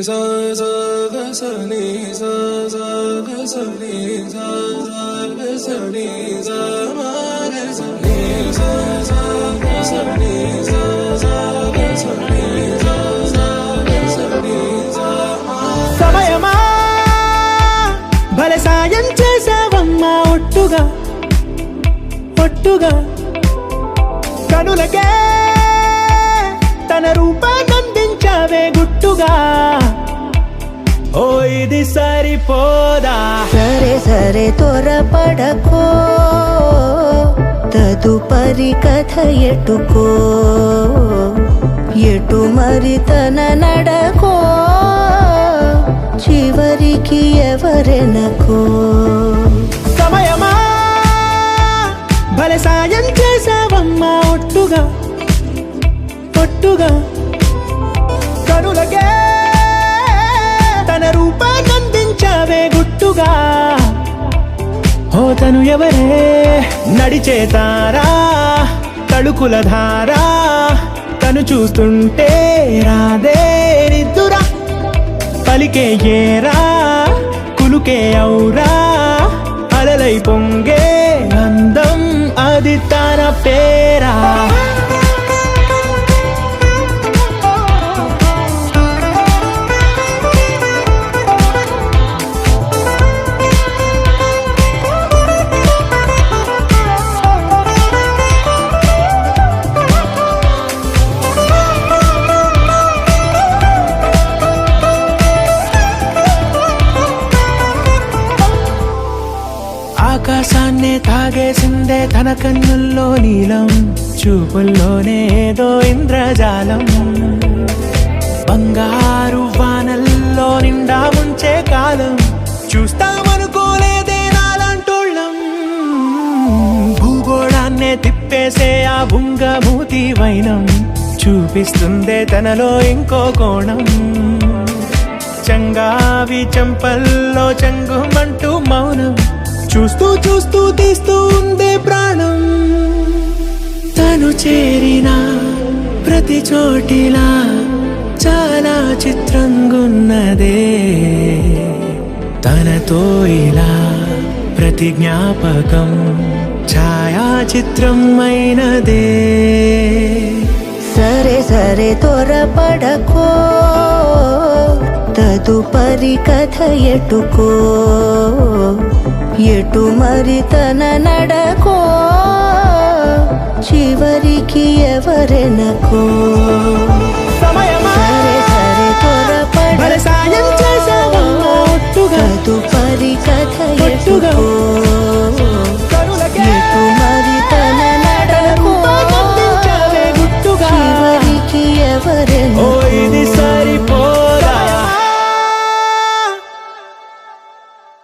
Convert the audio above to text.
sa sa ga sa ni sa sa ga sa ni sa sa ga sa ni sa ma ga sa ni sa sa ga sa ni sa sa ga sa ni sa sa ga sa ni sa ma సమయమా భలే సాయం చేసావమ్మా ఒట్టుగా ఒట్టుగా కనులకే తన రూపాన్నందించావే గుట్టుగా ఓ ఇది సరిపోదా సరే సరే త్వరపడకో తదుపరి కథ ఎటుకో ఎటు మరి తన నడకో చివరికి ఎవరెనకో సమయమా భలే సాయం చేసావమ్మా ఒట్టుగా ఒట్టుగా కనులకే తన రూపాన్నందించావే గుట్టుగా ఓ తను ఎవరే నడిచే తారా తళుకుల ధారా తను చూస్తుంటే రాదే నిద్దురా పలికే ఏరా కులుకే ఔరా అలలై పొంగే అందం అది తన పేరా ఆకాశాన్నే తాగేసిందే తన కన్నుల్లో నీలం చూపుల్లోనే ఏదో ఇంద్రజాలం బంగారు వానల్లో నిండా ముంచే కాలం చూస్తామనుకోలేదే నాలాంటోళ్ళం భూగోళాన్నే తిప్పేసే ఆ బుంగమూతి వైనం చూపిస్తుందే తనలో ఇంకో కోణం చంగావి చంపల్లో చంగుమంటూ మౌనం చూస్తూ చూస్తూ తీస్తూ ఉందే ప్రాణం తను చేరిన ప్రతి చోటిలా చాలా చిత్రంగున్నదే తనతో ఇలా ప్రతి జ్ఞాపకం ఛాయాచిత్రం అయినదే సరే సరే త్వరపడకో తదుపరి కథ ఎటుకో ఎటు మరి తన నడకో చివరికి ఎవరెనకో సమయమా సరే సరే భలే సాయం చేసావమ్మా ఒట్టుగా తదుపరి కథ ఒట్టుగా ఎటుకో కనులకే ఎటు మరి తన నడకో రూపాన్నందించావే గుట్టుగా చివరికి ఎవరెనకో ఓ